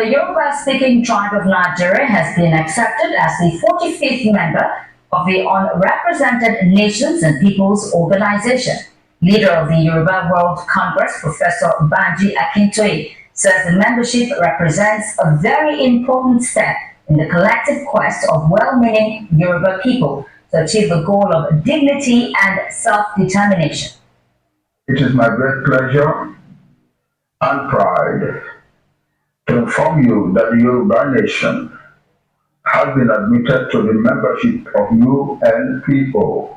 The Yoruba-speaking tribe of Nigeria has been accepted as the 45th member of the Unrepresented Nations and Peoples Organization. Leader of the Yoruba World Congress, Professor Banji Akintoye, says the membership represents a very important step in the collective quest of well-meaning Yoruba people to achieve the goal of dignity and self-determination. It is my great pleasure and pride to inform you that the Yoruba nation has been admitted to the membership of UNPO.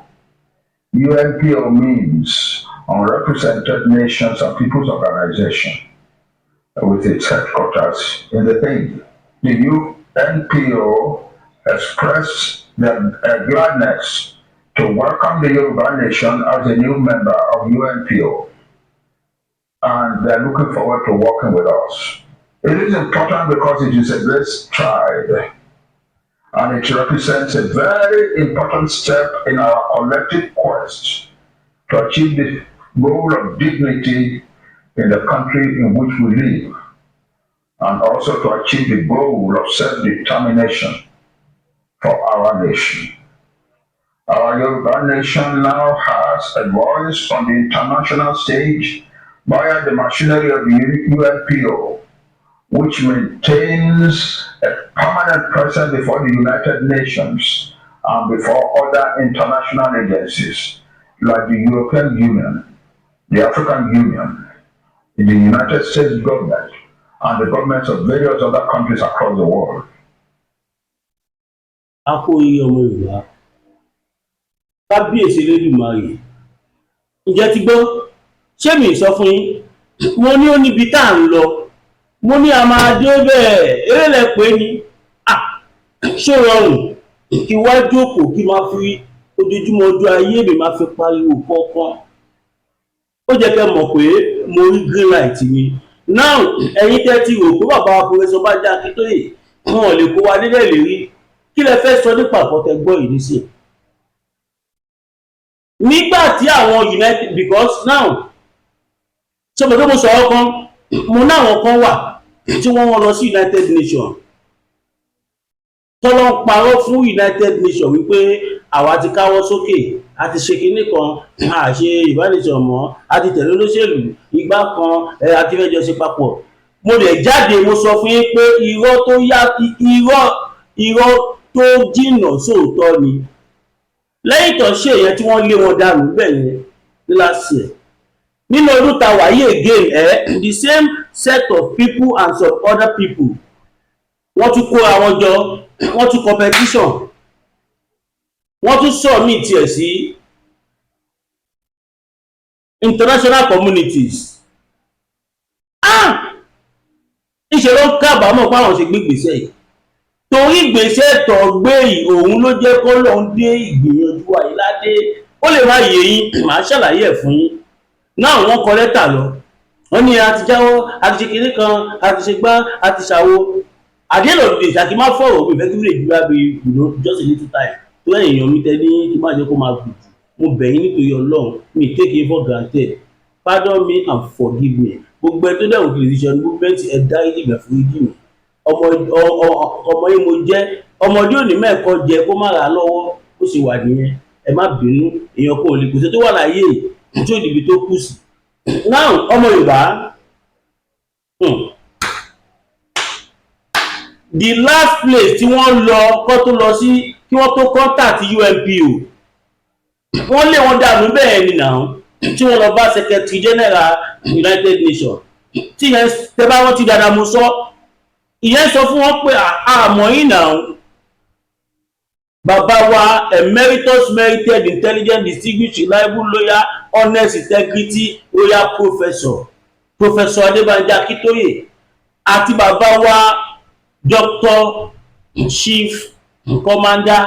UNPO means Unrepresented Nations and Peoples Organization, with its headquarters in The Hague. The UNPO expressed their gladness to welcome the Yoruba nation as a new member of UNPO, and they're looking forward to working with us. It is important because it is a great stride, and it represents a very important step in our collective quest to achieve the goal of dignity in the country in which we live, and also to achieve the goal of self-determination for our nation. Our Yoruba nation now has a voice on the international stage via the machinery of the UNPO, which maintains a permanent presence before the United Nations and before other international agencies like the European Union, the African Union, the United States government, and the governments of various other countries across the world. Kábíyèsí Elédùmarè, ǹjẹ́ ti gbọ́? Ṣé mi sọ fún yín? Mo ní ó níbi tá à ń lọ. Mo ní a máa dé bẹ́ẹ̀, eré lẹ pé ni. Ṣó rọrùn kí wá jókòó kí máa fi ojoojúmọ́ ọjọ́ ayé mi máa fi pariwo kọ̀ọ̀kan. Ó jẹ́ kẹ́ mọ̀ pé mo rí green light mi. Now ẹ̀yin tẹ́ ti rò pé bàbá wa Professor Banji Akintoye wọn ò lè kó wa nílẹ̀ lérí. Kí lẹ fẹ́ sọ nípa àkọ́tẹ́ gbọ́ yìí nísìn? Nígbà tí àwọn United, because now ṣé mo tó mo sọ̀rọ̀ kan, mo náwọn kan wà tí wọ́n lọ sí United Nations tọ́lọ́ ń parọ́ fún United Nations wípé àwa ti káwọ́ sókè, a ti ṣe kinní kan, a ṣe ìbánisọ̀rọ̀ mọ́, a ti tẹ̀lé olóṣèlú ìgbà kan, a ti fẹ́ jọ ṣe papọ̀. Mo lè jáde mo sọ fún yín pé irọ́ tó jìnnà sóòótọ́ ni. Lẹ́yìn tó ṣe èyàn tí wọ́n lé wọn dànù bẹ́ẹ̀ yẹn ní last year. Nínú ọdún ta wà yìí again, the same set of people and some other people wọ́n tún kó àwọn jọ, wọ́n tún competition, wọ́n tún submit ẹ̀ sí international communities. Ìṣe ló ń kábàámọ̀ pé àwọn ṣe gbégbèsè yìí. Torí ìgbésẹ̀ tó gbé yìí òun ló jẹ́ kó lóun dé ìgbìyànjú àyíládé. Ó lè má yé yín, màá ṣàlàyé ẹ̀ fún yín. Náà wọ́n kọ lẹ́tà lọ. Wọ́n ní a ti jáwọ́, a ti ṣe kinní kan, a ti ṣe gbá, a ti ṣàwo. Àdéhùn òde ìṣàkí máa fọ̀rọ̀ pé ìfẹ́ kí lè dúró bí just a little time. Tó èèyàn mi tẹ́ ní kí má jẹ́ kó máa gùn. Mo bẹ̀ yín nítorí Ọlọ́run, mi take it for granted. Pardon me and forgive me. Gbogbo ẹ tó dẹ̀ òkè decision movement ẹ̀dá ìdìgbà fún ìdí mi. Ọmọ yìí mo jẹ́, ọmọdé òní mẹ́ẹ̀kọ́ jẹ kó má ra lọ́wọ́, ó sì wà nìyẹn. Ẹ má bínú, èèyàn kan ò lè kùsẹ́ tó wà láyé tí ó dìbì tó kù sí. Now ọmọ Yorùbá, the last place tí wọ́n lọ kọ́ tó lọ sí kí wọ́n tó contact UNPO, wọ́n lé wọn dànù bẹ́ẹ̀ ni náà tí wọ́n lọ bá Secretary General United Nations. Tí yẹn tẹ́ bá wọ́n ti dáadáa mo sọ, ìyẹn sọ fún wọn pé àmọ́ yìí náà bàbá wa emeritus merited intelligent distinguished reliable loyal honest integrity royal Professor Banji Akintoye àti bàbá wa Dr. Chief Commander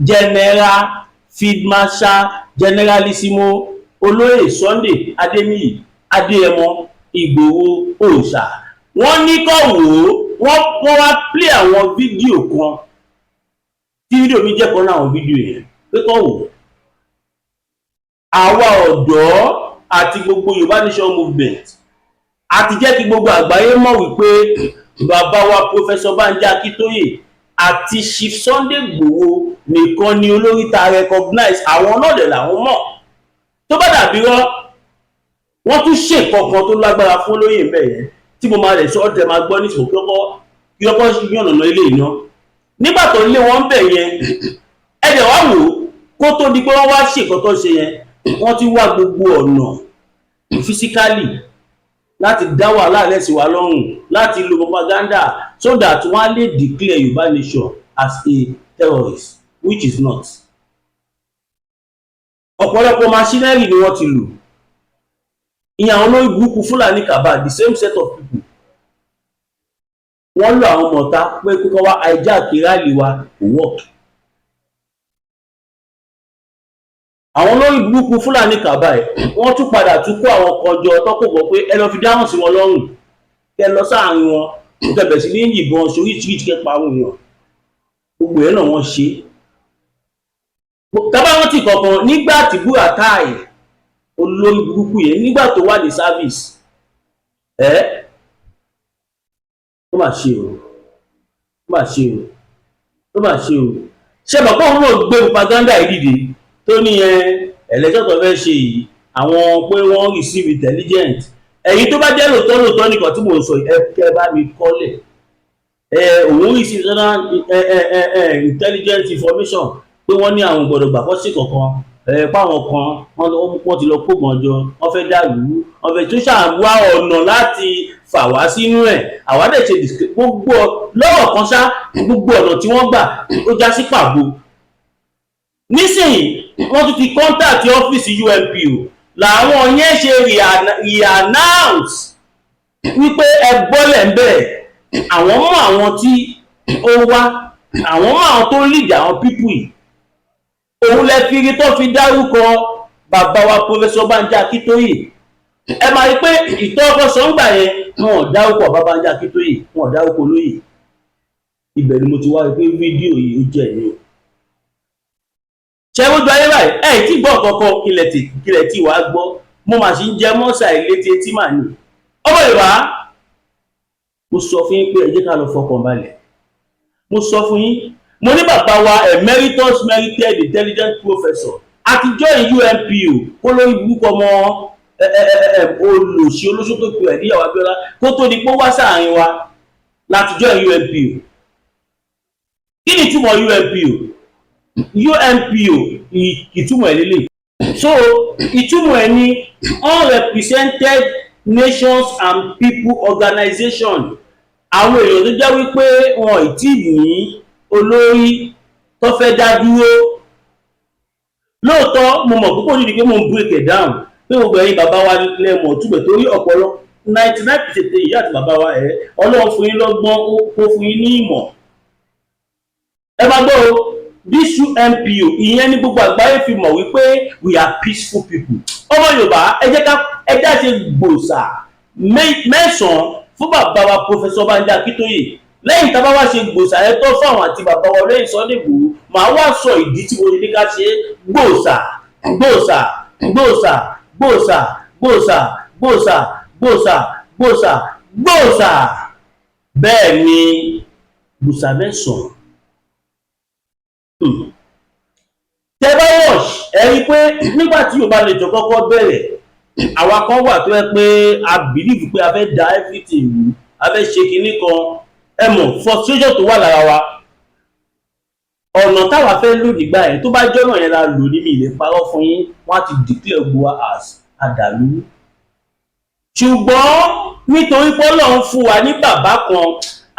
General Field Marshal Generalissimo Olóyè Sunday Adéníyì Adéyẹmọ Ìgbòho Òòṣà. Wọ́n ní kó wò ó, wọ́n wá play àwọn fídíò kan tí fídíò mi jẹ́ kan náà àwọn fídíò yẹn pé kó wò ó. Àwa ọ̀dọ́ àti gbogbo Yorùbá Nation movement àti jẹ́ kí gbogbo àgbáyé mọ̀ wípé bàbá wa Professor Banji Akíntóyè àti Chief Sunday Igboho nìkan ni olórí ta recognize, àwọn náà dẹ̀ làwọn mọ̀. Tó bá dàbí wọ́n tún ṣe kankan tó lágbára fún olóyè ń bẹ̀ yẹn tí mo máa lè sọ ọ́tẹ̀ máa gbọ́ nísìnyí kí ọkọ̀ yànnàná ilé iná. Nígbà tó lé wọn bẹ̀ yẹn ẹ̀dẹ̀ wá wò ó kó tó di pé wọ́n wá ṣe nǹkan tó ṣe yẹn, wọ́n ti wá gbogbo ọ̀nà physically láti dá wàhálà lẹ́sìn wa lọ́rùn, láti lo propaganda so that wọ́n á lè declare Yorùbá nation as a terrorist, which is not. Ọ̀pọ̀lọpọ̀ machinery ni wọ́n ti lò. Ìyẹn àwọn olórí burúkú Fúlàní Kàbá, the same set of people. Wọ́n lo àwọn mọ̀ta pé kíkọ́ wá hijack rally wa kò work. Àwọn olórí burúkú Fúlàní Kàbá ẹ̀ wọ́n tún padà tún kó àwọn kan jọ tọ́kọ̀ pé ẹ lọ fi dáhùn sí wọn lọ́rùn, kẹ lọ sáàrin wọn, kẹ bẹ̀rẹ̀ sí ní yìnbọn ṣoríṣiríṣi kẹ pa àwọn èèyàn. Gbogbo ẹ̀ náà wọ́n ṣe. Tábà wọ́n ti kọ̀ọ̀kan nígbà tí Buratai olórí burúkú yẹn nígbà tó wà ní service ó mà ṣe o, ó mà ṣe o, ó mà ṣe o. Ṣé bàbá òun náà gbé propaganda yìí dìde tó ní election tó fẹ́ ṣe yìí àwọn pé wọ́n receive intelligence. Ẹ̀yin tó bá jẹ́ lóòótọ́ nìkan tí mò ń sọ ẹ bá mi kọ́lẹ̀ òun receive intelligence information pé wọ́n ní àwọn gbọ́dọ̀ gbà fọ́sí kankan páwọn kan wọ́n ti lọ kó gbọ̀njọ, wọ́n fẹ́ dàrú, wọ́n fẹ́ tó ṣàwá ọ̀nà láti fà wá sínú ẹ̀. Àwa dẹ̀ ṣe gbogbo lọ́rọ̀ kan ṣá, gbogbo ọ̀nà tí wọ́n gbà ó já sí pàbó. Nísìnyí wọ́n tún ti contact ọ́fíìsì UNPO làwọn yẹn ṣe re-announce wípé ẹ bọ́lẹ̀ ń bẹ̀, àwọn mọ̀ àwọn tí ó wá, àwọn mọ̀ àwọn tó lead àwọn people yìí. Òun lẹ fi rí tó fi dárúkọ bàbá wa Professor Banji Akíntóyè. Ẹ máa rí pé ìtọ́kọ̀ sọ́ngbà yẹn wọn ò dárúkọ bàbá Banji Akíntóyè, wọn ò dárúkọ olóyè. Ibẹ̀ ni mo ti wá rí pé fídíò yìí ó jẹ́ ẹ̀yìn o. Ṣé ó gbáyé báyìí tí gbọ́ kankan kílẹ̀ tí wàá gbọ́, mo mà sì ń jẹ mọ́sà ìlétí etí mà ní. Ọmọ Yorùbá, mo sọ fún yín pé ẹ jẹ́ ká lọ fọkàn balẹ̀. Mo sọ fún yín, mo ní bàbá wa emeritus merited intelligent professor àtijọ́ UNPO kó lórí burúkú ọmọ olòṣì olóṣó tó pè ẹ̀ níyàwó Abíọ́lá kó tó di pé wá sáàrin wa látijọ́ UNPO. Kí ni ìtumọ̀ UNPO? UNPO ìtumọ̀ ẹ̀ lélẹ̀. So ìtumọ̀ ẹ̀ ní Unrepresented Nations and People Organization. Àwọn èèyàn tó jẹ́ wípé wọn ì tí ní olórí tó fẹ́ dá dúró. Lóòótọ́ mo mọ̀ púpọ̀ nídìí pé mo ń break it down pé gbogbo ẹ̀yin bàbá wa lẹ́mọ̀ túbẹ̀ torí ọ̀pọ̀lọpọ̀ 99% ìyá àti bàbá wa Ọlọ́run fún yín lọ́gbọ́n ó fún yín ní ìmọ̀. Ẹ máa gbọ́ o, this UNPO ìyẹn ní gbogbo àgbáyé fi mọ̀ wípé we are peaceful people. Ọmọ Yorùbá ẹ jẹ́ ṣe gbòòsà mẹ́sàn-án fún bàbá wa Professor Banji Akíntóyè. Lẹ́yìn tá bá wá ṣe gbòòsà ẹ tọ́ fún àwọn àti bàbá wa lẹ́yìn Sunday Igboho, màá wá sọ ìdí tí mo ní ká ṣe gbòòsà gbòòsà gbòòsà gbòòsà gbòòsà gbòòsà gbòòsà gbòòsà gbòòsà. Bẹ́ẹ̀ ni gbòòsà mẹ́sàn-án. Tẹ́ bá wọ̀ṣ ẹ rí pé nígbà tí Yorùbá Nation kọ́kọ́ bẹ̀rẹ̀, àwa kan wà tó yẹ pé a believe pé a fẹ́ da everything rú, a fẹ́ ṣe kinní kan. Ẹ mọ̀ frustration tó wà lára wa, ọ̀nà táwa fẹ́ lò nígbà yẹn tó bá jọ́nà yẹn la lò ní mi lè parọ́ fún yín, wọ́n á ti declare gbogbo wa as àdàlú. Ṣùgbọ́n nítorí pé Ọlọ́run fún wa ní bàbá kan,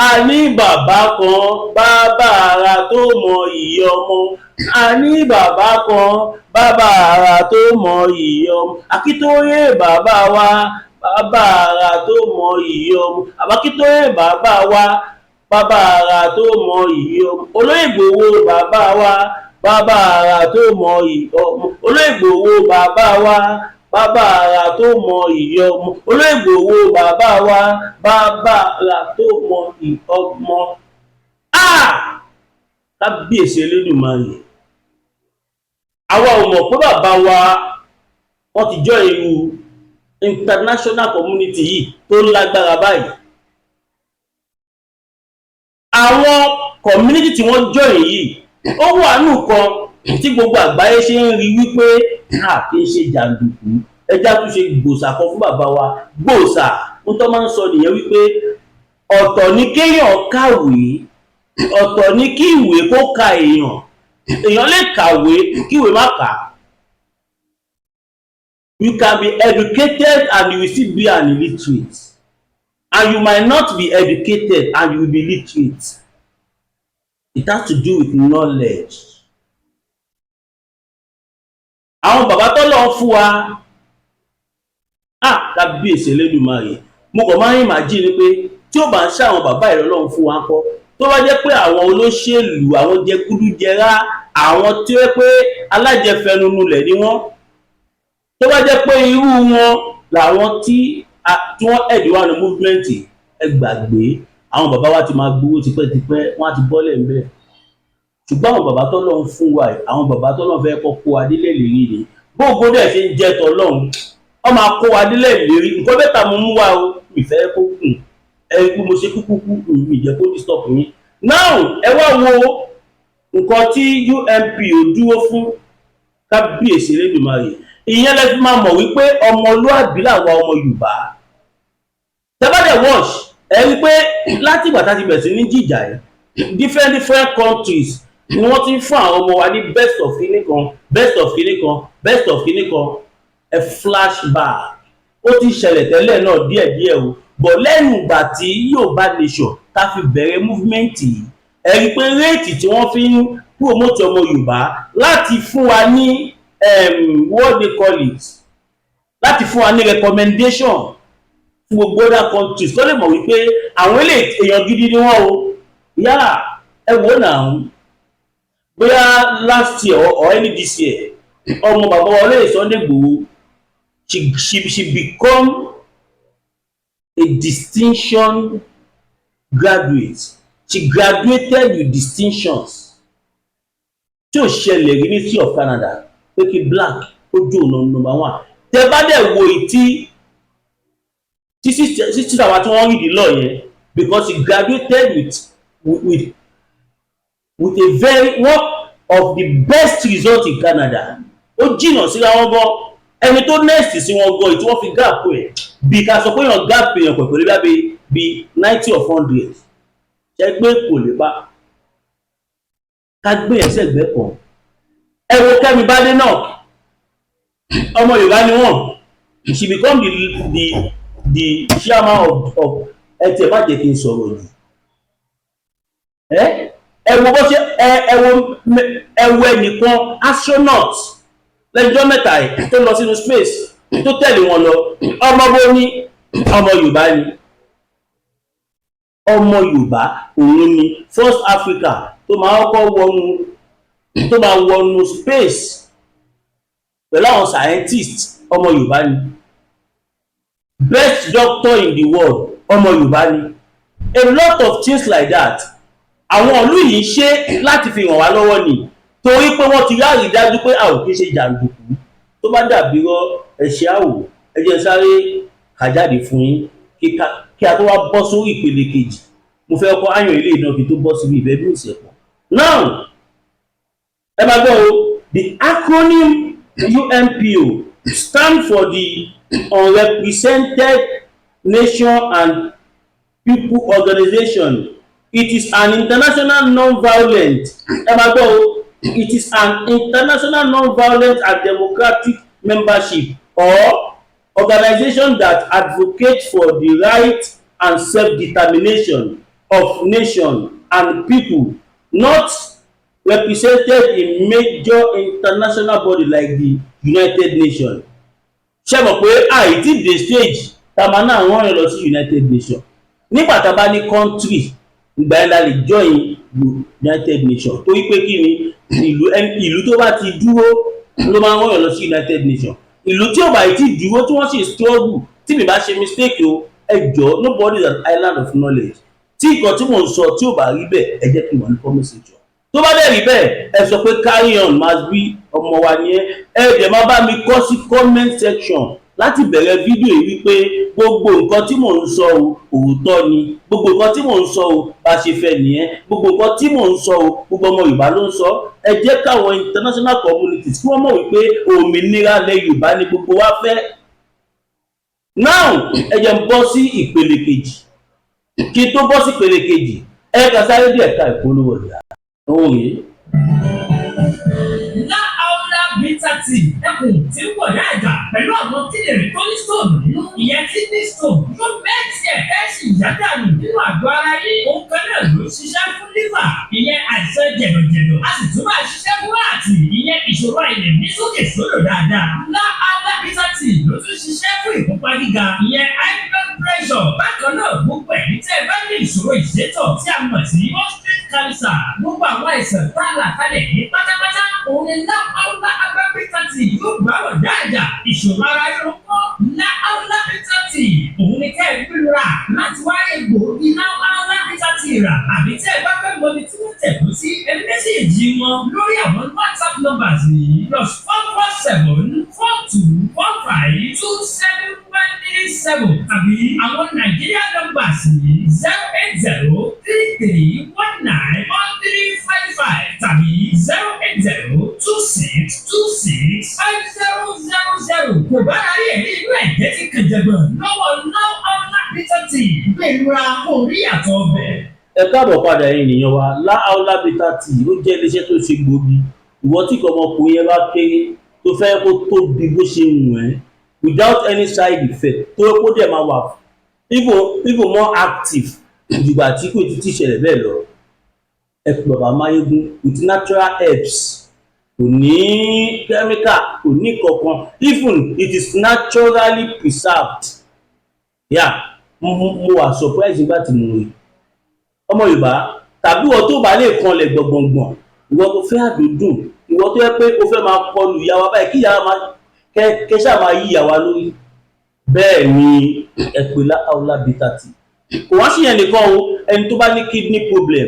a ní bàbá kan bàbá ara tó mọ ìyè ọmọ, a ní bàbá kan bàbá ara tó mọ ìyè ọmọ. Akíntóyè bàbá wa bàbá ara tó mọ ìyè ọmọ, Akíntóyè bàbá wa bàbá ara tó mọ ìyè ọmọ. Olóyè Ìgbòho bàbá wa bàbá ara tó mọ ìyè ọmọ. Olóyè Ìgbòho bàbá wa bàbá ara tó mọ ìyè ọmọ. Olóyè Ìgbòho bàbá wa bàbá ara tó mọ ìyè ọmọ. Kábíyèsí Elédùmarè, àwa ò mọ̀ pé bàbá wa wọ́n ti jọ irú international community yìí tó lágbára báyìí. àwọn community tí wọ́n join yìí ó wà nù kan tí gbogbo àgbáyé ṣe ń rí wípé kì í ṣe jàǹdùkú ẹja tún ṣe gbòòsà kan fún bàbá wa gbòòsà ń tọ́ máa ń sọ nìyẹn wípé ọ̀tọ̀ ni kéèyàn kàwé ọ̀tọ̀ ni kí ìwé kó ka èèyàn lè kàwé kí ìwé má kà á. You can be educated and you will still be an illiterate, and you might not be educated and you will be literate. It has to do with knowledge. Àwọn bàbá tó lọ fún wa kábíyèsí Elédùmarè, mo kàn máa ń imagine pé tí ó bá ń ṣe àwọn bàbá ìrọ̀lọ́run fún wa ńkọ́, tó bá jẹ́ pé àwọn olóṣèlú, àwọn jẹgúdújẹrá, àwọn tí ó pé alájẹfẹnunulẹ̀ ni wọ́n, tó bá jẹ́ pé irú wọn làwọn tí wọ́n ẹ̀dí wà ní movement, ẹ gbàgbé àwọn bàbá wa ti máa gbowó tipẹ́tipẹ́, wọ́n á ti bọ́lẹ̀ ń bẹ̀. Ṣùgbọ́n àwọn bàbá tọ́lọ́run fún wa, àwọn bàbá tọ́lọ́run fẹ́ kọ́ kó adílẹ̀ lérí ni gbogbo dẹ̀ ṣe ń jẹ́ tọ́lọ́run, wọ́n máa kó adílẹ̀ lérí. Nǹkan bẹ́tà mo mú wa o, ìfẹ́ kó kùn ẹ̀rí mo ṣe kúkú mi jẹ́ kó disturb yín. Now ẹ wá wo nǹkan tí UNPO dúró fún, kábíyèsí Elédùmarè. Ìyẹn lẹ fi máa mọ̀ wípé ọmọlúàbí làwa ọmọ Yorùbá. Tẹ́bàdẹ̀ watch ẹ rí pé láti ìgbà tá ti bẹ̀rẹ̀ sí ní jìjà ẹ̀ different countries ni wọ́n ti ń fún àwọn ọmọ wa ní best of kinní kan, best of kinní kan, best of kinní kan. Ẹ flashback ó ti ṣẹlẹ̀ tẹ́lẹ̀ náà díẹ̀díẹ̀ o, bọ̀ lẹ́nu ìgbà tí Yorùbá nation ká fi bẹ̀rẹ̀ movement yìí ẹ rí pé réètì tí wọ́n fi ń promote ọmọ Yorùbá láti fún wa ní what they call it, láti fún wa ní recommendation fún gbogbo other countries tó lè mọ̀ wípé àwọn ilé èèyàn gidi ni wọ́n o. Ẹ wò náà bóyá last year or early this year ọmọ bàbá wa Olóyè Sunday Igboho she become a distinction graduate. She graduated with distinctions tí ó ṣẹlẹ̀ rí ní University of Canada pé kí black ó jó number one. Tẹ́ bá dẹ̀ wo ìtí sísítà wa tí wọ́n rí the law yẹn, because he graduated with a very one of the best result in Canada. Ó jìnnà síra wọn gan, ẹni tó next sí wọn gan tí wọ́n fi gap ẹ̀ bí ká sọ pé èèyàn gap èèyàn pẹ̀lú lábẹ́ bí 90 of 100 ṣe gbé kò lè bá ká gbé ẹsẹ̀ gbẹ́ kan. Ẹ wo Kẹ́mi Bádé náà, ọmọ Yorùbá ni wọ́n, she become the chairman of ẹtì ẹ má jẹ́ kí n sọ̀rọ̀ yìí. Ẹ wo bó ṣe ẹ wo ẹnìkan astronaut lẹ́jọ́ mẹ́ta ẹ̀ tó lọ sínú space tó tẹ̀lé wọn lọ, ọmọ bó ní ọmọ Yorùbá ni, ọmọ Yorùbá òun ni first Africa tó máa kọ́kọ́ wọnú space pẹ̀lú àwọn scientist, ọmọ Yorùbá ni. Best doctor in the world, ọmọ Yorùbá ni. A lot of things like that àwọn ìlú yìí ṣe láti fi hàn wá lọ́wọ́ ni, torí pé wọ́n ti ráàrí dájú pé a ò kí ṣe jàǹdùkú. Tó bá dàbí rọ ẹ̀ṣẹ̀ àwò ẹ jẹ́ sáré kàjáde fún yín kí a tó wá bọ́ sórí ìpele kejì. Mo fẹ́ kọ́ àyàn ilé ìdán kí tó bọ́ síbi ìfẹ́ bí ìṣẹ̀pọ̀. Now ẹ máa gbọ́ o, the acronym UNPO stand for the Unrepresented Nation and People Organization. It is an international non-violent, it is an international non-violent and democratic membership or organization that advocates for the right and self-determination of nation and people not represented in major international body like the United Nations. Ṣé mọ̀ pé àìtí dé stage tá a máa náà wọ́n rìn lọ sí United Nations nígbà tá a bá ní country ìgbà yẹn la lè join United Nations, torí pé kí ni ìlú tó bá ti dúró ló máa ń wọ́n lọ sí United Nations. Ìlú tí ò bá ti dúró tí wọ́n sì struggle, tí mi bá ṣe mistake o ẹ jọ̀ọ́, nobody is an island of knowledge. Tí nǹkan tí mò ń sọ tí ò bá rí bẹ́ẹ̀ ẹ jẹ́ kí n wà ní comment section. Tó bá dẹ̀ rí bẹ́ẹ̀ ẹ sọ pé carry on must be ọmọ wa ni ẹ dẹ̀ máa bá mi kọ sí comment section láti bẹ̀rẹ̀ fídíò yìí wípé gbogbo nǹkan tí mò ń sọ òótọ́ ni, gbogbo nǹkan tí mò ń sọ bá ṣe fẹ́ nìyẹn, gbogbo nǹkan tí mò ń sọ gbogbo ọmọ Yorùbá ló ń sọ. Ẹ jẹ́ káwọn international communities kí wọ́n mọ̀ wípé òmìnira ilẹ̀ Yorùbá ni gbogbo wa fẹ́. Now ẹ jẹ́ n bọ́ sí ìpele kejì. Kí n tó bọ́ sí ìpele kejì, ẹ kà sáré díẹ̀ ká ìpolówó ọjà. Ohun yìí. Bítàtì ẹkùn tí ń wọ̀ dáadáa pẹ̀lú àwọn kíndìnrín tó ní stone nínú ìyẹn kidney stone yóò mẹ́tì ẹ̀fẹ́ sì yádàánù nínú àgọ́ ara yìí. Òun kan náà ló ṣiṣẹ́ fún liver ìyẹn àìsàn jẹ̀dọ̀jẹ̀dọ̀, a sì tún máa ṣiṣẹ́ fún àti ìyẹn ìṣòro ilẹ̀ ní sókè sódò dáadáa. Láàlá bítàtì ló tún ṣiṣẹ́ fún ìfúnpá gíga ìyẹn high blood pressure. Bákan náà gbogbo ẹ̀mí tẹ́ ẹ bá ní ìṣòro ìṣètọ̀ tí a mọ̀ sí prostate cancer, gbogbo àwọn àìsàn tá a là kalẹ̀ ní pátápátá òun ni láàlá bítàtì yóò gbà wọ̀ dáadáa. Ìṣòro ara yóò kọ́ láàlá bítàtì òun ni kẹ́ ẹ gbéra láti wá egbòogi láàlá bítàtì rà, àbí tẹ́ ẹ bá fẹ́ mọ ibi tí wọ́n tẹ̀kú sí ẹ mẹ́sẹ̀jì wọn lórí àwọn WhatsApp numbers yìí +44742452717 tàbí àwọn Nàìjíríà numbers yìí 08033191355 tàbí 08026265000. Kò bá rárí ẹ̀rí inú ẹ̀jẹ̀ tí kẹjẹgbọ̀n lọ́wọ́ láàlá bítàtì gbẹ̀rura orí àtọ̀ ọbẹ̀. Ẹ káàbọ̀ padà ènìyàn wa. Láàlá bítàtì ó jẹ́ iléeṣẹ́ tó ṣe gbòógì. Ìwọ tí ọmọkùnrin yẹn bá kéré tó fẹ́ kó tóbi bó ṣe wù ẹ́ without any side effect tó yẹ kó dẹ̀ máa wà even more active ìgbà tí kò ti ṣẹlẹ̀ bẹ́ẹ̀ lọ. Ẹ pè bàbá Máyégún with natural herbs, kò ní chemical, kò ní kankan, even it is naturally preserved. Yeah, mo wà surprise nígbà tí mo rí ọmọ Yorùbá tàbí ìwọ tó bá lè kanlẹ̀ gbọ̀ngbọ̀ngbọ̀n, ìwọ tó fẹ́ àdúndùn, ìwọ tó yẹ pé ó fẹ́ máa kọlù ìyá wa báyìí kí ìyá wa kẹ́sà máa yí ìyá wa lórí. Bẹ́ẹ̀ ni ẹ pè láàlá bítàtì. Kò wá sí yẹn nìkan o, ẹni tó bá ní kidney problem,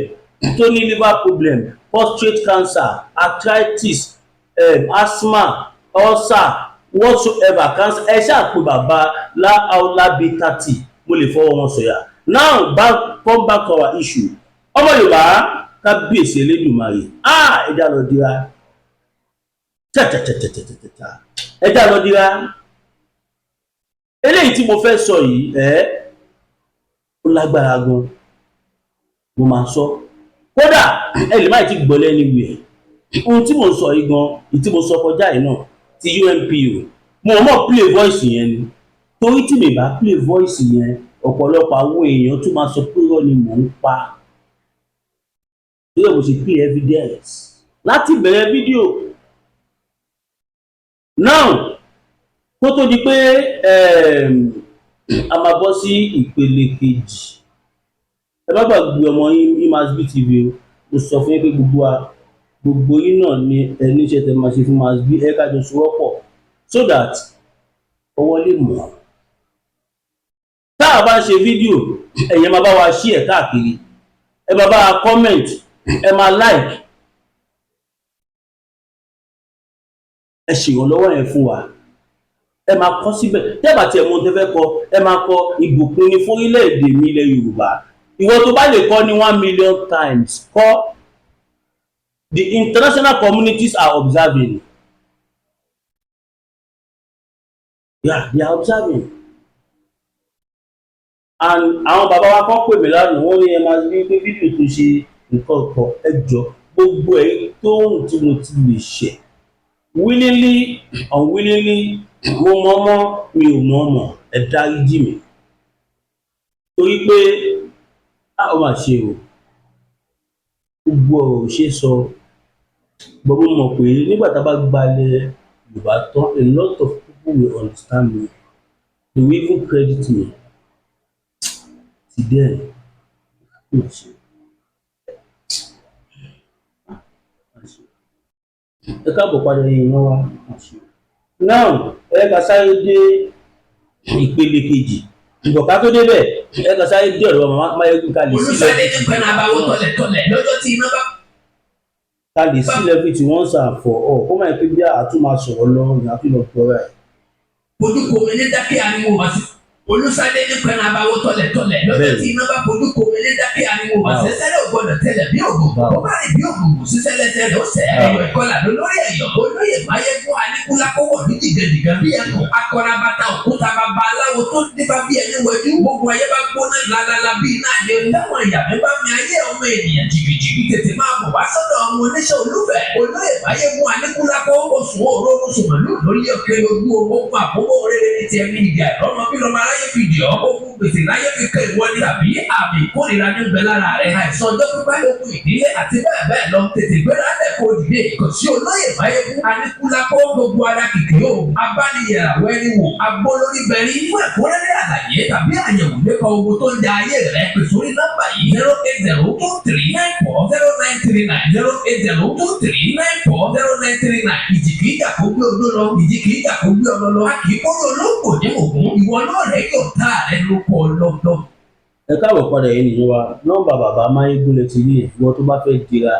tó ní liver problem, prostate cancer, arthritis, asthma, ulcer, whatsoever cancer, ẹ ṣáà pè bàbá láàlá bítàtì, mo lè fọwọ́ wọn sọ̀yà. Now come back to our issue. Ọmọ Yorùbá kábíyèsí Elédùmarè, ẹja lọ dira ẹja lọ dira. Eléyìí tí mo fẹ́ sọ yìí ó lágbára gan, mo máa sọ kódà ẹ lè má ti gbọ́ lẹ́nu ìwé ohun tí mo sọ yìí gan, tí mo sọ kọjá yìí náà ti UNPO mo mọ̀ play voice yẹn ni, torí tí mi bá play voice yẹn ọ̀pọ̀lọpọ̀ àwọn èèyàn tún máa sọ pé irọ́ ni mò ń pa. Torí mo ṣe play evidence láti bẹ̀rẹ̀ fídíò. Now kó tó di pé a máa bọ́ sí ìpele kejì, ẹ má gbàgbé ọmọ yín Imasby TV o. Mo sọ fún yín pé gbogbo yín náà ni ẹni iṣẹ́ tẹ máa ṣe fún Imasby, ẹ ká jọ sowọ́pọ̀ so that ọwọ́ lè mọ̀. Tá a bá ń ṣe fídíò ẹ̀yin máa bá wa share káàkiri, ẹ máa bá wa comment, ẹ máa like, ẹ ṣèrànlọ́wọ́ yẹn fún wa. Ẹ máa kọ síbẹ̀ tẹ́bà tí ẹ̀mọ́ tẹ́fẹ́ kọ, ẹ máa kọ ìbùkún ni fún orílẹ̀-èdè mi ilẹ̀ Yorùbá. Ìwọ tó bá lè kọ ní 1 million times kọ. The international communities are observing. Yeah, they are observing. And àwọn bàbá wa kọ́ pè mí lánàá, wọ́n ní ẹ máa rí pé fídíò tó ṣe nǹkan kan ẹ jọ gbogbo ẹ̀ tó ń tí mo ti lè ṣe willingly unwillingly, mo mọ̀ọ́mọ̀ mi ò mọ̀ọ́mọ̀, ẹ dáríjì mi. Torí pé ó mà ṣe o, gbogbo ọ̀rọ̀ ò ṣe sọ. Gbogbo mọ̀ pé nígbà tá a bá gbalẹ̀ Yorùbá tán, a lot of people will understand me, they will even credit me. Ti dẹ́ẹ̀ ó mà ṣe. Ẹ káàbọ̀ padà yìnyín wa. Now ẹ ká sáré dé ìpele kejì, ìgbọ̀ká tó débẹ̀ ẹ ká sáré dé ọ̀rọ̀ Màmá Máyégún ká lè sílẹ̀ fi tí wọ́n sàn fọ̀ ọ́ kó máa pé bí àtún máa sọ̀rọ̀ lọ ìyá tó lọ tọrọ ẹ̀. fojú komi ní dákẹ́ ariwo wá sí. Olùsàdé ní pẹ̀lú abáwọ́ tọ̀lẹ̀tọ̀lẹ̀ lọ́jọ́ tí iná bá fojú komi ní dákẹ́ ariwo wá sí. Sẹ́lẹ̀ ògbọ́dọ̀ tẹ̀lẹ̀ bí ògùnkùn. Ó bá rìn bí ògùnkùn sí sẹ́lẹ̀sẹ̀ ló sẹ̀. Ẹ̀yọ̀ ìkọlà lólórí ẹ̀yọ̀. Olóyè Máyégún Aníkúlákówọ̀ ní dìgẹ̀dìgẹ̀ bí ẹ̀kọ́. Akọrabata òkúta bàbá aláwo tó dífá bí ẹni wẹ̀jú. Gbogbo ayé bá gbóná lálálá bí iná àjẹ. Táwọn ìyàmẹ́ bá mi ayé ọmọ ènìyàn jìbìjìbì tètè máa bọ̀ wá sọ́dọ̀ ọmọ oníṣẹ́ olúfẹ̀. Olóyè Máyégún Aníkúlákó oṣù òró oṣù màlúù lórí ọ̀kẹ́ ojú owó fún àkókò rere ní ti ẹ̀mí ìgbà ọmọ bí lọ́mọ aráyé fi dì ọ́ ogun gbèsè láyé fi kẹ́ ìwọ ní tàbí àmì ìkórìíra ní bẹ lára rẹ̀ àìsàn ọjọ́ pípẹ́ ogun ìdílé àti bẹ́ẹ̀ bẹ́ẹ̀ lọ tètè gbéra lẹ́kọ̀ọ́ òdìdé kò sí olóyè Máyégún Aníkúlákó gbogbo ara kìkì yóò abániyẹ̀ràwọ̀ ẹni wò agbólórí bẹ̀rí fún ẹ̀kúnrẹ́rẹ́ àlàyé tàbí àyẹ̀wò nípa ogun tó ń da ayé rẹ̀ pè sórí nọ́mbà yìí 08023940939 08023940939 ìjì kìí jà kó gbé odó lọ ìjì kìí jà kó gbé ọlọ lọ a kì í kóró olóńgbò ní ògún ìwọ náà rẹ yóò tá rẹ lóko ọlọlọ. Ẹ káàbọ̀ padà yìí nìyẹn wa nọ́mbà bàbá Máyégún lẹ ti rí ẹ̀ ìwọ tó bá fẹ́ dira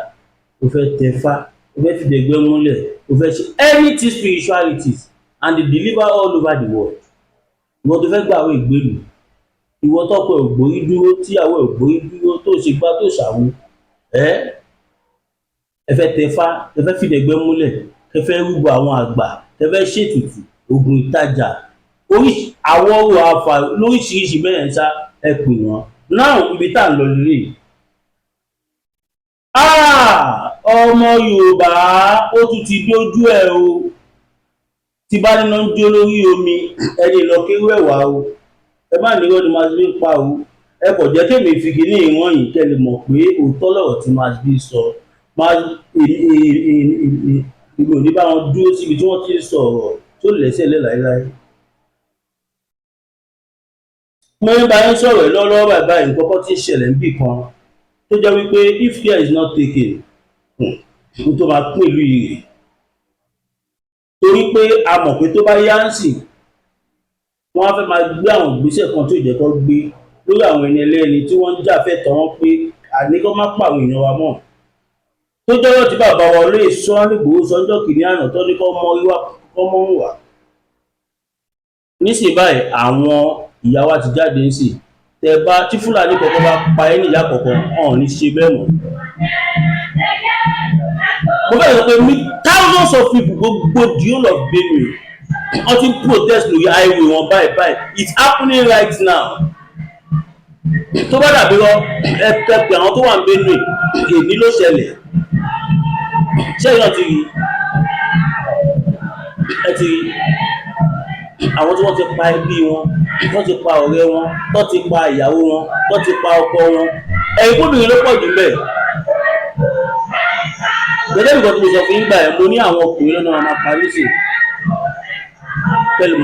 o fẹ́ tẹ̀fá o fẹ́ fi dẹ̀gbẹ́ múlẹ̀ o fẹ́ ṣe anything spiritualities and they deliver all over the world. Ìwọ tó fẹ́ gbàwé ìgbélu ìwọ tọ́pọ̀ ògbórí dúró tíyàwó ògbórí dúró tó ṣe gbá tó ṣàwo ẹ fẹ́ tẹ̀fá ẹ fẹ́ fi dẹ̀gbẹ́ múlẹ̀ ẹ fẹ́ rúbọ àwọn àgbà ẹ fẹ́ ṣètùtù oògùn ìtajà àwọn ọ̀rọ̀ àfà lóríṣiríṣi bẹ́ẹ̀ ṣá ẹ pè wọ́n náà ibi tá à ń lọ lílé ọmọ Yorùbá ó tún ti dójú ẹ o tí bá nínú ń jó lórí omi ẹni lọ kéwú ẹwà o ẹ má ní irọ́ ni máa fi ń pa o ẹ kò jẹ́ kémi fi kíní ìwọ̀n yìí kẹ́ lè mọ̀ pé òótọ́ lọ̀rọ̀ tí máa fi sọ ìgbò ní bá wọn dúró síbi tí wọ́n ti sọ̀rọ̀ tó lẹ́sẹ̀ lẹ́ láéláé. Mo ń bá yín sọ̀rọ̀ lọ́wọ́lọ́wọ́ bàbá yìí kọ́kọ́ tí ń ṣẹlẹ̀ níbì kan tó jẹ́ wípé if care is not taken n tó máa pín ìlú yìí rè torí pé a mọ̀ pé tó bá yá ń sìn wọ́n á fẹ́ máa gbé àwọn ìgbésẹ̀ kan tó jẹ́ kó gbé lórí àwọn ẹni ẹlẹ́ni tí wọ́n ń jà fẹ́tọ̀ wọn pé àníkọ́ má pa àwọn èèyàn wa mọ́ tó jọ́rọ̀ tí bàbá wa olóyè Sunday Igboho sọ́jọ́ kìíní àná tó ní kọ́ mọ́ wíwá kọ́ mọ́ wà nísìnyí báyìí àwọn ìyá wa ti jáde ń sìn tẹ bá tí Fúlàní kọ̀ọ̀kan bá pa ẹ́ níyà kọ̀ọ̀kan ọ̀hún ní ṣe bẹ́ẹ̀ mọ́. Mo fẹ́ sọ pé thousands of people gbogbo the whole of Benue wọ́n ti protest lórí highway wọn báyìí it's happening right now. Tó bá dàbí lọ ẹ pé àwọn tó wà ní Benue èmi ló ṣẹlẹ̀ ṣé ìyá ti rí ẹ ti rí àwọn tí wọ́n ti pa ẹbí wọn wọ́n ti pa ọ̀rẹ́ wọn wọ́n ti pa ìyàwó wọn wọ́n ti pa ọkọ wọn ẹ̀yin kóbìnrin ló pọ̀ jù bẹ́ẹ̀. Gẹ́gẹ́ bí nǹkan tí mo sọ fún yín gbà ẹ̀ mo ní àwọn ọkùnrin lọ́nà máa parí sí pẹ̀lú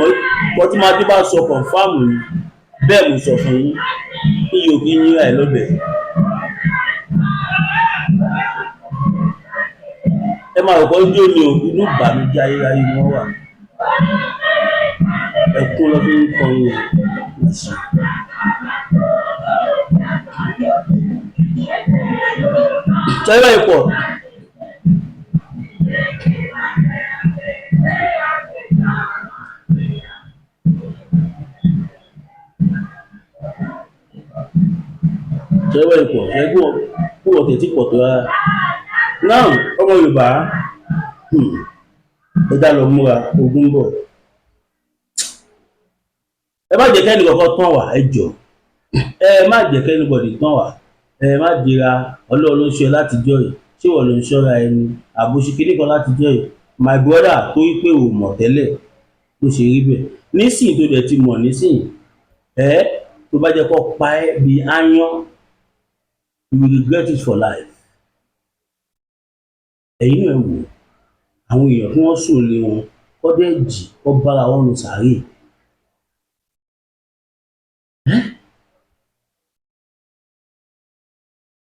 mọ́ tí máa dé bá sọ kọ̀ǹfàmù ni bẹ́ẹ̀ mo sọ fún yín iye òkè yín ra ẹ̀ lọ́bẹ̀. Ẹ máa rọ̀kọ́ jó ni o inú ìbànújẹ́ ayérayé ni wọ́n wà ẹkún lọ fi ń kọrin ìṣe. Ṣẹ́yìn ìpọ̀ ṣẹ́gbọ́n kú ọ̀tẹ̀ tí pọ̀ tó rárá náà ọmọ Yorùbá ẹ dá lọ múra ogun bọ̀ ẹ má jẹ́ kẹ́ni kọ̀ọ̀kan tán wá ẹ jọ ẹ má jẹ́ kẹ́ni bọ̀dì tán wá ẹ má dira Ọlọ́run ló ń ṣe láti jọ yìí ṣé wọ́n ló ń ṣọ́ra ẹni àbòṣe kìíní kan láti jọ yìí my brother tó yí pé ò mọ̀ tẹ́lẹ̀ ló ṣe rí bẹ́ẹ̀ nísìnyí tó dẹ̀ ti mọ̀ nísìnyí tó bá jẹ́ kó pa ẹ́ bí áyán you will regret it for life. Ẹ̀yin náà wò àwọn èèyàn tí wọ́n sùn lé wọn kọ́ dẹ́ jì kọ́ bára wọn lọ sàárè.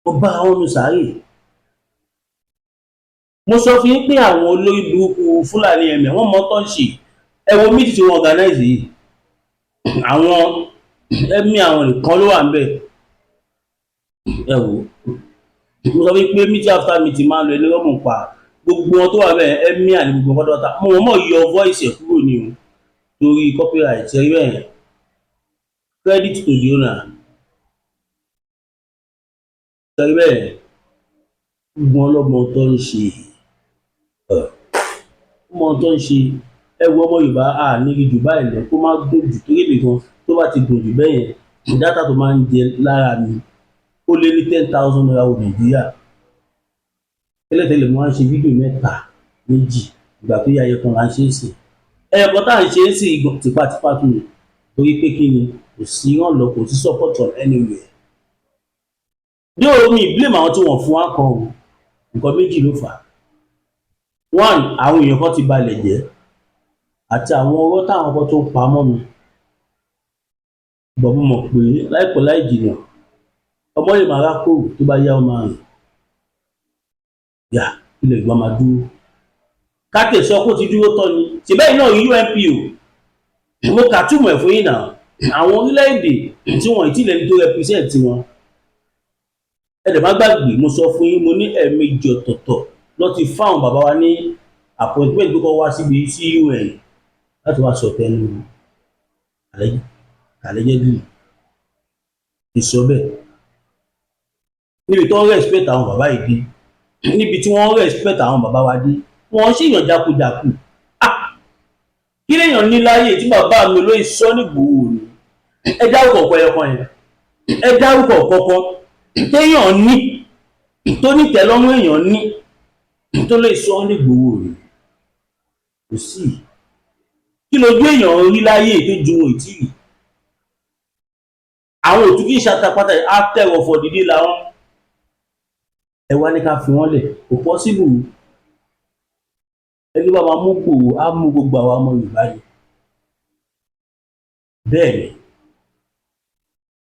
Wọ́n bára wọn lọ sàárè. Mo sọ fún yín pé àwọn olórí burúkú Fúlàní ẹ̀mẹ̀ wọ́n mọ tó ń ṣe ẹ wo méjì tí wọ́n organize yìí àwọn ẹ̀mí àwọn nìkan ló wà ń bẹ̀ ẹ wò mo sọ wípé meeting after meeting máa ń lọ ẹni rọ́mù pa gbogbo wọn tó wà bẹ́ẹ̀ ẹ̀mí àní gbogbo ọdọ́ta mo mọ̀ yọ voice ẹ̀ kúrò ní o torí copyright ṣe rí bẹ́ẹ̀. Credit to the owner ṣe rí bẹ́ẹ̀. Gbogbo ọlọ́mọ tó ń ṣe ọmọ tó ń ṣe ẹwọ ọmọ Yorùbá ní jù báyìí lọ kó má gùn jù torí èmi gan tó bá ti gùn jù bẹ́ẹ̀ yẹn dátà tó máa ń jẹ lára mi ó lé ní 10,000 naira wọ Nàìjíríà. Tẹ́lẹ̀tẹ́lẹ̀ mo máa ń ṣe fídíò mẹ́ta méjì ìgbà tó yá ẹyọkan là ń ṣe é sí ẹyọkan tá à ń ṣe é sí tipátipá tó ní torí pé kí ni kò sí ìrànlọ́ kò sí support on anywhere. Bí omi blame àwọn tí wọ́n fún wa kan o nǹkan méjì ló fà á. One, àwọn èèyàn kan ti balẹ̀ jẹ́ àti àwọn ọ̀rọ̀ táwọn kan tó pa mọ́ mi. Bọ̀ mo mọ̀ pé láìpẹ́ láì jìnnà ọmọ lè máa rákòrò tó bá yá ọmọ rìn. Yà ilẹ̀ ìgbà máa dúró. Káàkiri sọ pé ó ti dúró tán ni. Ṣèbẹ́ yìí náà rí UNPO. Mo kà túmọ̀ ẹ̀ fún yín náà. Àwọn orílẹ̀-èdè tí wọ́n ì tí lẹ́ni tó represent wọn. Ẹ dẹ̀ má gbàgbé mo sọ fún yín mo ní ẹ̀ẹ̀mejì ọ̀tọ̀ọ̀tọ̀ lọ ti fáwọn bàbá wa ní appointment tó kọ́ wá síbi sí UN láti wá sọ tẹnu allegedly ìsọ bẹ́ẹ̀. Níbi tó ń respect àwọn bàbá yìí dé níbi tí wọ́n respect àwọn bàbá wa dé wọ́n ṣèyàn jákujàku. Kí lèèyàn ní láyé tí bàbá mi olóyè sọ nígbòho ni ẹ dárúkọ ọ̀pọ̀ ẹyọkan yẹn ẹ dárúkọ ọ̀kọ̀ọ̀kan téèyàn ní tó ní tẹ́lọ́rùn èèyàn ní tó lè sọ nígbòho rẹ̀ kò sí. Kí lójú èèyàn rí láyé tó ju wọn ìtìrì. Àwọn òtún kì í ṣàtàpátá àtẹ̀wọ̀ fọ̀dìdé làwọn ẹ wá ní ká fi wọ́n lẹ̀ kò pọ́síbù. Ẹni bá máa mú gbòho á mú gbogbo àwa ọmọ Yorùbá yìí bẹ́ẹ̀ ni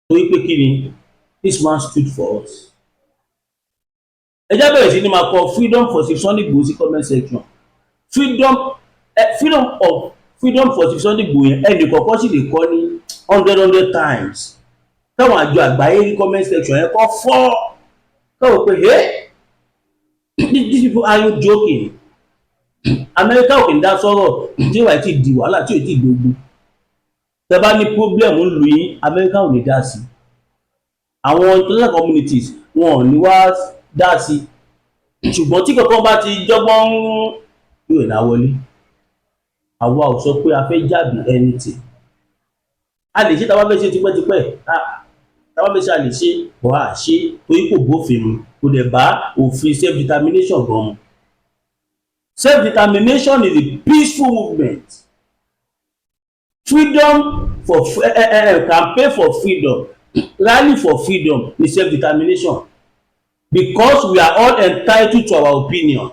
torí pé kí ni this man stood for us. Ẹ jẹ́ bẹ̀rẹ̀ sí ni máa kọ freedom for Sunday Igboho sí comment section. Freedom for Sunday Igboho yẹn ẹnì kọ̀ọ̀kan sì lè kọ́ ní 100 times. Táwọn àjọ àgbáyé ní comment section yẹn kọ́ fọ́. Káwọ́ pé hey these people are you joking? Amẹ́ríkà ò kì í dá sọ́rọ̀ tí ìwà ti di wàhálà tí ò tí ì gbogbo. Tẹ́ bá ní problem ń lu yín Amẹ́ríkà ò ní dá sí. Àwọn international communities wọn ò ní wá dá sí. Ṣùgbọ́n tí kankan bá ti jọ́gbọ́n yóò ná wọlé. Àwa ò sọ pé a fẹ́ jàbí anything. A lè ṣe tá a bá fẹ́ ṣe tipẹ́tipẹ́ tá a bá fẹ́ ṣe a lè ṣe bọ́ a ṣe torí kò bófin mu kò dẹ̀ bá òfin self determination gan mu. Self determination is a peaceful movement. Freedom for campaign for freedom, rally for freedom is self determination. Because we are all entitled to our opinion.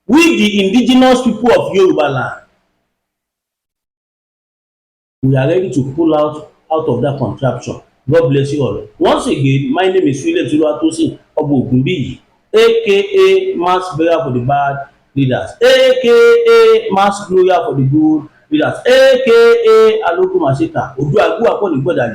We the indigenous people of Yoruba land. We are ready to pull out of that contraption. God bless you all. Once again, my name is William Oluwatosin Ogunbiyi, aka Mass Burial for the Bad Leaders, aka Mass Gloria for the Good Leaders, aka Alogun Maseta. Ojú àgbo àpọ̀ ní gbọ́dọ̀